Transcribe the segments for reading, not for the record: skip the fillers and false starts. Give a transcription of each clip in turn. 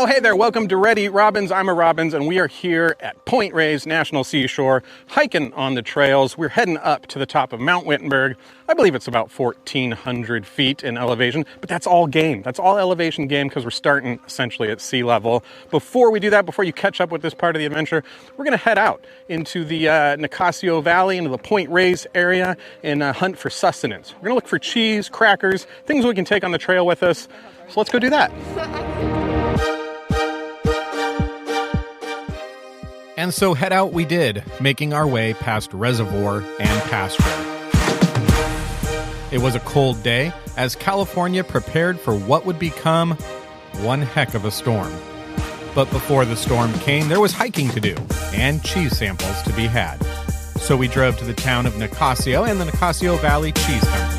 Oh, hey there. Welcome to Red Eat Robins. I'm a Robins, and we are here at Point Reyes National Seashore, hiking on the trails. We're heading up to the top of Mount Wittenberg. I believe it's about 1,400 feet in elevation, but that's all game. That's all elevation game because we're starting essentially at sea level. Before we do that, before you catch up with this part of the adventure, we're going to head out into the Nicasio Valley, into the Point Reyes area, and hunt for sustenance. We're going to look for cheese, crackers, things we can take on the trail with us. So let's go do that. And so head out we did, making our way past reservoir and pasture. It was a cold day as California prepared for what would become one heck of a storm. But before the storm came, there was hiking to do and cheese samples to be had. So we drove to the town of Nicasio and the Nicasio Valley Cheese Company.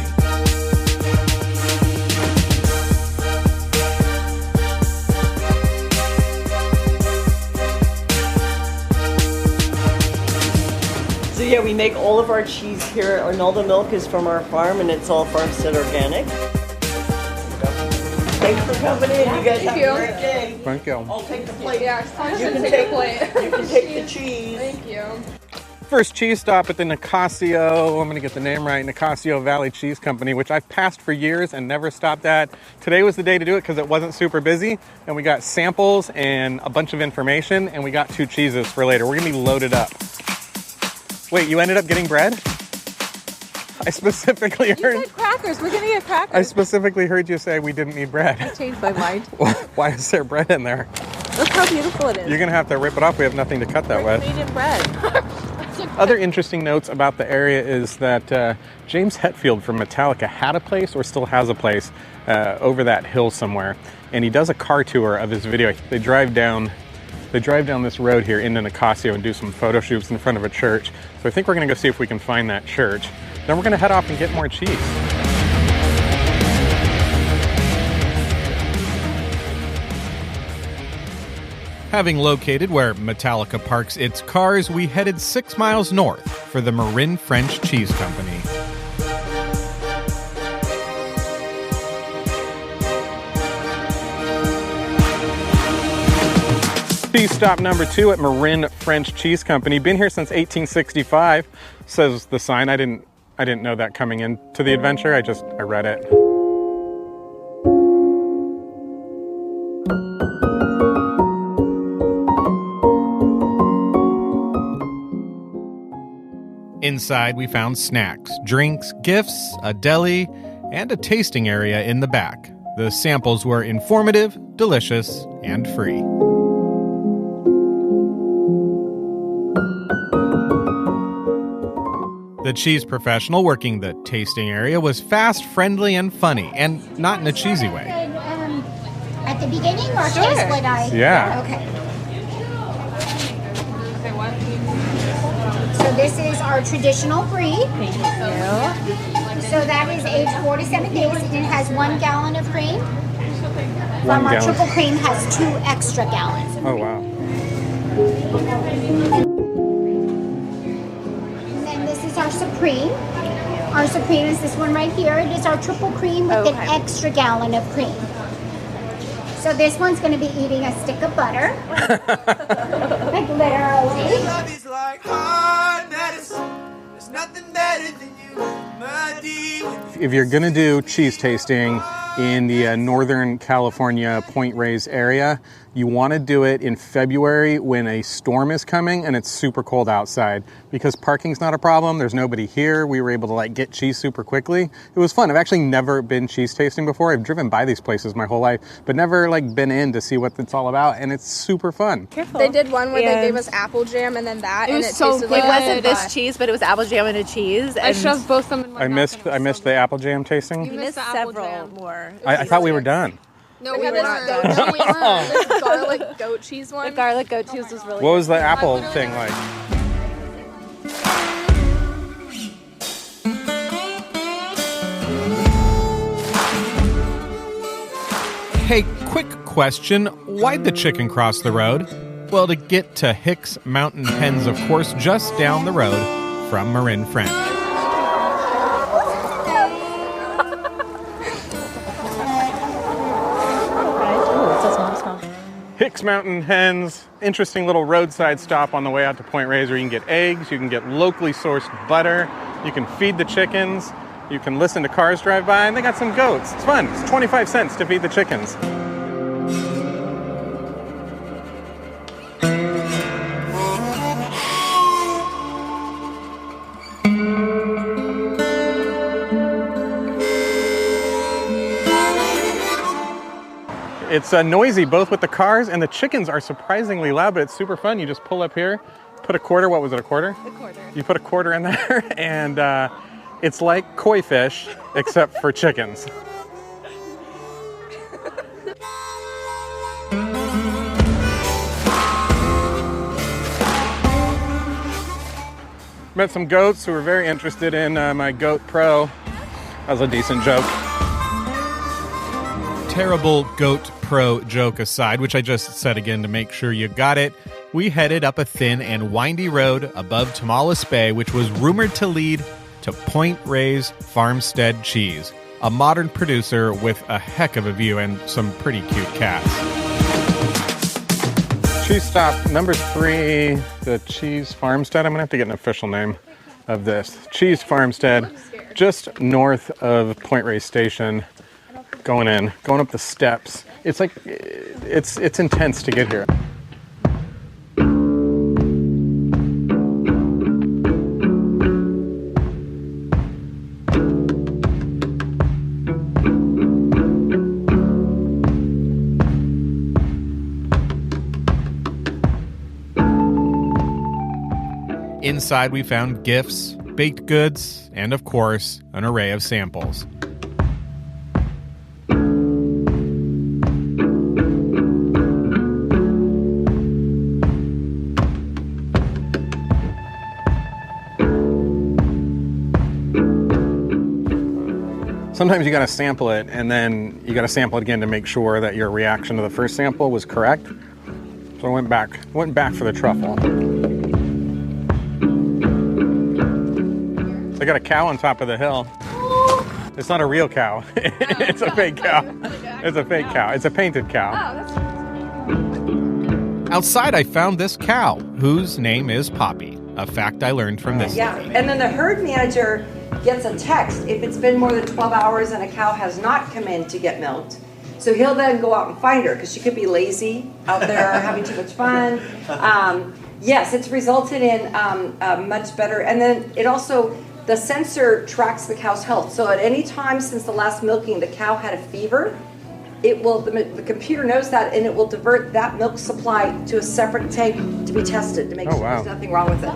So yeah, we make all of our cheese here, and all the milk is from our farm, and it's all farmstead organic. Thanks for coming in. You guys have a great day. Thank you. I'll take the plate. Yeah, you can take the plate. You can take the cheese. Thank you. First cheese stop at the Nicasio, I'm going to get the name right, Nicasio Valley Cheese Company, which I've passed for years and never stopped at. Today was the day to do it because it wasn't super busy, and we got samples and a bunch of information, and we got 2 cheeses for later. We're going to be loaded up. Wait, you ended up getting bread? I specifically heard... You said crackers. We're going to get crackers. I specifically heard you say we didn't need bread. I changed my mind. Why is there bread in there? Look how beautiful it is. You're going to have to rip it off. We have nothing to cut that with. Made in bread. Other interesting notes about the area is that James Hetfield from Metallica had a place, or still has a place, over that hill somewhere. And he does a car tour of his video. They drive down this road here into Nicasio and do some photo shoots in front of a church. So I think we're going to go see if we can find that church. Then we're going to head off and get more cheese. Having located where Metallica parks its cars, we headed 6 miles north for the Marin French Cheese Company. Cheese stop number 2 at Marin French Cheese Company. Been here since 1865, says the sign. I didn't know that coming into the adventure. I read it. Inside, we found snacks, drinks, gifts, a deli, and a tasting area in the back. The samples were informative, delicious, and free. The cheese professional working the tasting area was fast, friendly, and funny, and not in a cheesy way. At the beginning, or just what I... Yeah. Okay. So this is our traditional brie. Thank you. So that is aged 4 to 7 days. It has 1 gallon of cream. From our triple cream has 2 extra gallons. Oh, wow. And then this is our supreme. Our supreme is this one right here. It is our triple cream with an extra gallon of cream. So this one's going to be eating a stick of butter. Like literally. Love is like hard medicine. There's nothing better than you, my dear. If you're going to do cheese tasting in the Northern California Point Reyes area, you want to do it in February when a storm is coming and it's super cold outside, because parking's not a problem. There's nobody here. We were able to get cheese super quickly. It was fun. I've actually never been cheese tasting before. I've driven by these places my whole life, but never been in to see what it's all about, and it's super fun. They did one where they gave us apple jam and then that, it was and it so tasted good. like It wasn't this this cheese, but it was apple jam and a cheese. I shoved both of them in my mouth. I missed the apple jam tasting. You missed several more. I thought we were done. No, we weren't. No, we weren't. This garlic goat cheese one. The garlic goat cheese was really What was the apple thing like? Hey, quick question. Why'd the chicken cross the road? Well, to get to Hicks Mountain hens, of course, just down the road from Marin French. Hicks Mountain hens, interesting little roadside stop on the way out to Point Reyes where you can get eggs, you can get locally sourced butter, you can feed the chickens, you can listen to cars drive by, and they got some goats. It's fun. It's 25 cents to feed the chickens. It's noisy both with the cars, and the chickens are surprisingly loud, but it's super fun. You just pull up here, put a quarter, what was it, a quarter? A quarter. You put a quarter in there, and it's like koi fish, except for chickens. Met some goats who were very interested in my Goat Pro. That was a decent joke. Terrible Goat Pro joke aside, which I just said again to make sure you got it, we headed up a thin and windy road above Tamales Bay, which was rumored to lead to Point Reyes Farmstead Cheese, a modern producer with a heck of a view and some pretty cute cats. Cheese stop number 3, the Cheese Farmstead. I'm going to have to get an official name of this. Cheese Farmstead, just north of Point Reyes Station. Going up the steps. It's like, it's intense to get here. Inside we found gifts, baked goods, and of course, an array of samples. Sometimes you got to sample it, and then you got to sample it again to make sure that your reaction to the first sample was correct. So I went back for the truffle. They got a cow on top of the hill. It's not a real cow. It's a fake cow. It's a fake cow. It's a painted cow. Outside, I found this cow, whose name is Poppy, a fact I learned from this lady. And then the herd manager gets a text if it's been more than 12 hours and a cow has not come in to get milked. So he'll then go out and find her because she could be lazy out there having too much fun. Yes, it's resulted in much better. And then it also, the sensor tracks the cow's health. So at any time since the last milking, the cow had a fever, it will, the computer knows that, and it will divert that milk supply to a separate tank to be tested to make sure there's nothing wrong with it.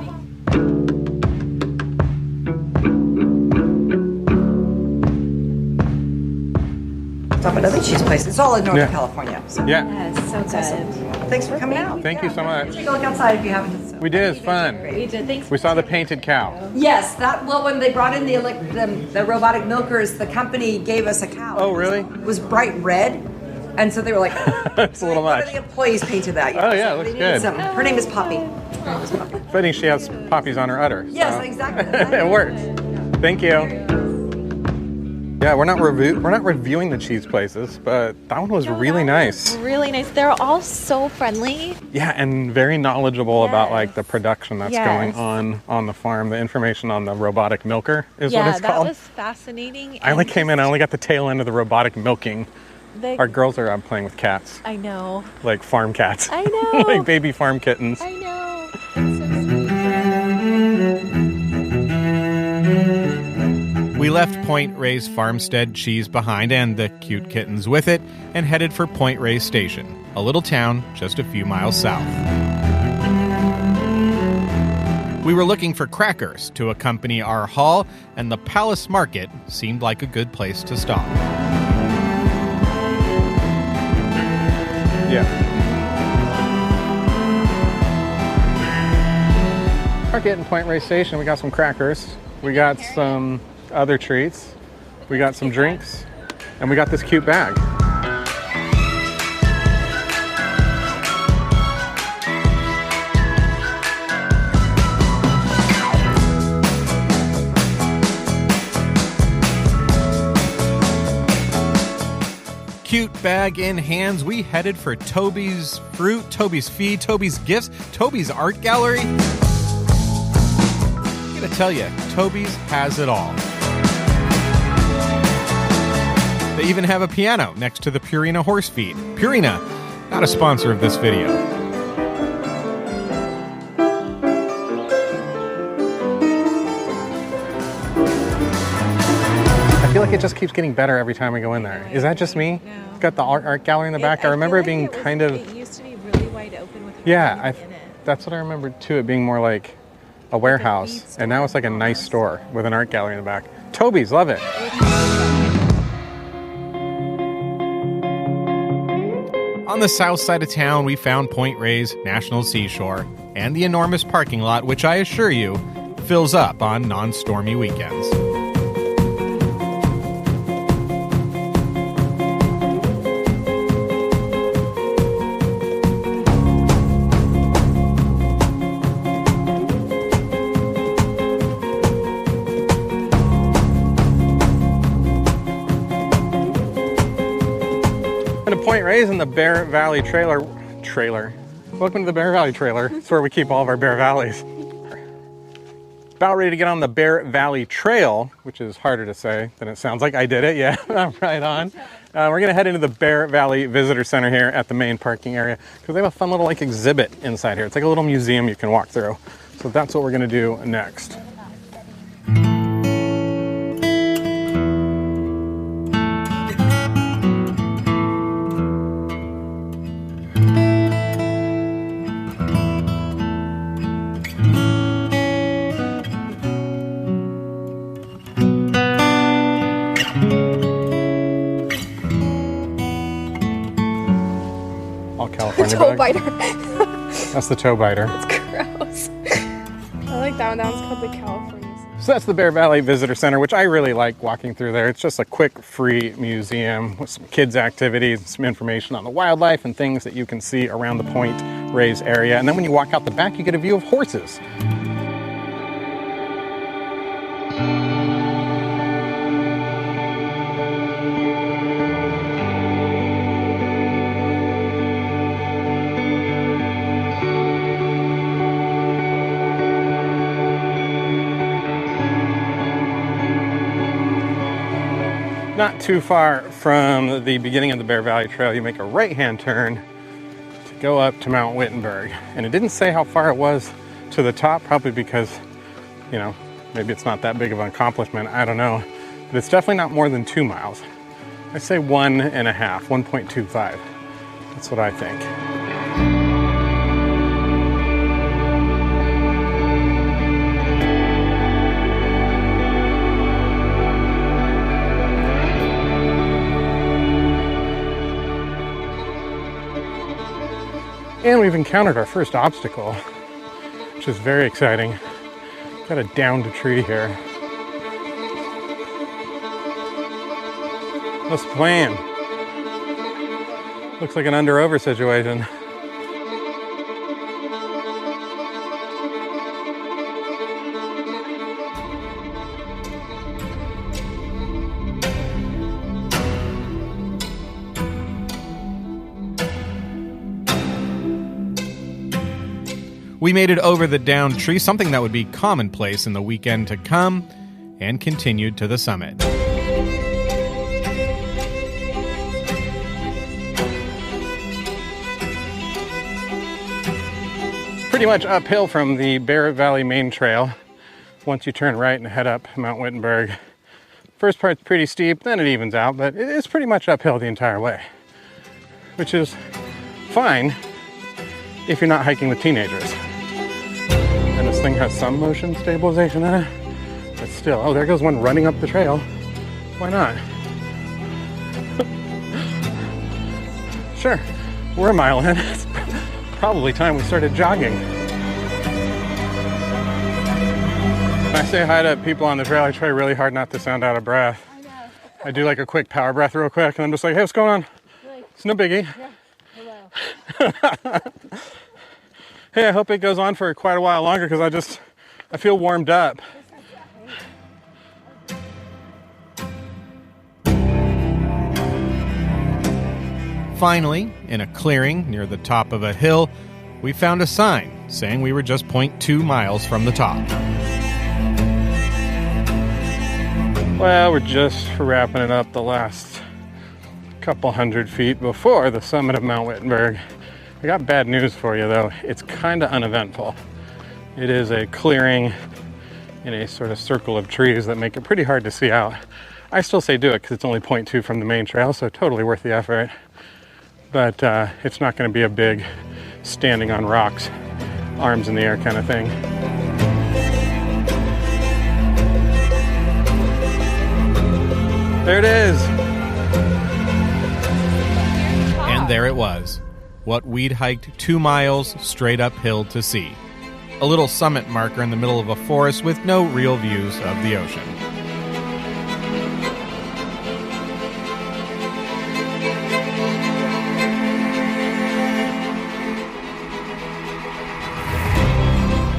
Stop another cheese place. It's all in Northern California. So. Yeah. Yes, so good. Awesome. Thanks for coming out. Thank you so much. Take a look outside if you haven't. So. We did. It's fun. We did. Thanks. We saw the painted cow. Yes, when they brought in the robotic milkers, the company gave us a cow. Oh, really? It was bright red, and so they were like, "That's a little much." One of the employees painted that. Oh yeah, so looks good. Her name is Poppy. I think she has poppies on her udder. Yes, so. exactly. It works. Thank you. Yeah, we're not reviewing the cheese places, but that one was really nice. Really nice. They're all so friendly. Yeah, and very knowledgeable about like the production that's going on the farm. The information on the robotic milker is what it's called. Yeah, that was fascinating. I only came in. I only got the tail end of the robotic milking. Our girls are playing with cats. I know. Like farm cats. I know. Like baby farm kittens. I know. We left Point Reyes Farmstead Cheese behind and the cute kittens with it and headed for Point Reyes Station, a little town just a few miles south. We were looking for crackers to accompany our haul, and the Palace Market seemed like a good place to stop. Yeah. Market in Point Reyes Station, we got some crackers. We got some other treats. We got some drinks. And we got this cute bag. Cute bag in hands, we headed for Toby's Fruit, Toby's Feed, Toby's Gifts, Toby's Art Gallery. I gotta tell you, Toby's has it all. They even have a piano next to the Purina horse feed. Purina, not a sponsor of this video. I feel like it just keeps getting better every time we go in there. Is that just me? No. It's got the art gallery in the back. I remember it being kind of... It used to be really wide open with yeah, everything in it. that's what I remember too, it being more like a warehouse. And now it's like a nice store with an art gallery in the back. Toby's, love it. On the south side of town, we found Point Reyes National Seashore and the enormous parking lot, which I assure you fills up on non-stormy weekends. Point Reyes in the Bear Valley trailer. Welcome to the Bear Valley trailer. It's where we keep all of our Bear Valleys. About ready to get on the Bear Valley Trail, which is harder to say than it sounds like. I did it, yeah, I'm right on. We're gonna head into the Bear Valley Visitor Center here at the main parking area because they have a fun little like exhibit inside here. It's like a little museum you can walk through. So that's what we're gonna do next. Toe biter. That's the toe biter. It's gross. I like that one. That one's called the California. So that's the Bear Valley Visitor Center, which I really like walking through there. It's just a quick, free museum with some kids' activities, some information on the wildlife and things that you can see around the Point Reyes area. And then when you walk out the back, you get a view of horses. Not too far from the beginning of the Bear Valley Trail, you make a right-hand turn to go up to Mount Wittenberg. And it didn't say how far it was to the top, probably because, you know, maybe it's not that big of an accomplishment, I don't know. But it's definitely not more than 2 miles. I say 1.5, 1.25. That's what I think. And we've encountered our first obstacle, which is very exciting. Got a downed tree here. What's the plan? Looks like an under-over situation. We made it over the downed tree, something that would be commonplace in the weekend to come, and continued to the summit. Pretty much uphill from the Bear Valley main trail. Once you turn right and head up Mount Wittenberg. First part's pretty steep, then it evens out, but it is pretty much uphill the entire way. Which is fine if you're not hiking with teenagers. And this thing has some motion stabilization in it, but still, oh, there goes one running up the trail. Why not? Sure, we're a mile in. It's probably time we started jogging. When I say hi to people on the trail, I try really hard not to sound out of breath. I know. I do like a quick power breath real quick, and I'm just like, hey, what's going on? Like, It's no biggie. yeah, hello. Hey, I hope it goes on for quite a while longer because I feel warmed up. finally, in a clearing near the top of a hill, we found a sign saying we were just 0.2 miles from the top. Well, we're just wrapping it up the last couple hundred feet before the summit of Mount Wittenberg. I got bad news for you though. It's kind of uneventful. It is a clearing in a sort of circle of trees that make it pretty hard to see out. I still say do it because it's only 0.2 from the main trail, so totally worth the effort. But it's not going to be a big standing on rocks, arms in the air kind of thing. There it is. And there it was, what we'd hiked 2 miles straight uphill to see. A little summit marker in the middle of a forest with no real views of the ocean.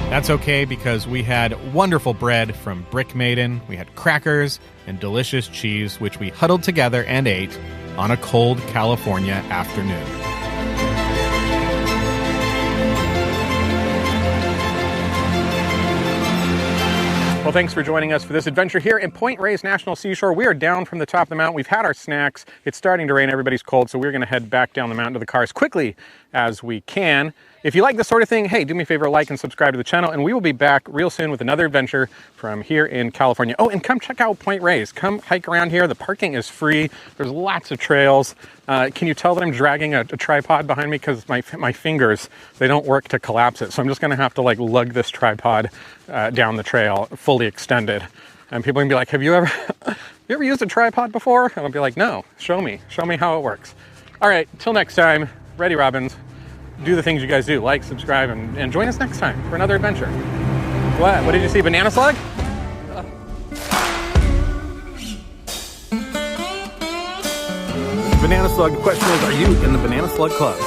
That's okay because we had wonderful bread from Brick Maiden, we had crackers, and delicious cheese, which we huddled together and ate on a cold California afternoon. Well, thanks for joining us for this adventure here in Point Reyes National Seashore. We are down from the top of the mountain. We've had our snacks. It's starting to rain. Everybody's cold, so we're going to head back down the mountain to the car as quickly as we can. If you like this sort of thing, hey, do me a favor, like and subscribe to the channel, and we will be back real soon with another adventure from here in California. Oh, and come check out Point Reyes. Come hike around here. The parking is free. There's lots of trails. Can you tell that I'm dragging a tripod behind me? Because my fingers, they don't work to collapse it. So I'm just going to have to like lug this tripod down the trail, fully extended. And people are going to be like, have you ever used a tripod before? And I'll be like, no, show me how it works. All right, till next time, Ready Robbins. Do the things you guys do, like, subscribe, and join us next time for another adventure. What did you see, banana slug? Banana slug, the question is, are you in the banana slug club?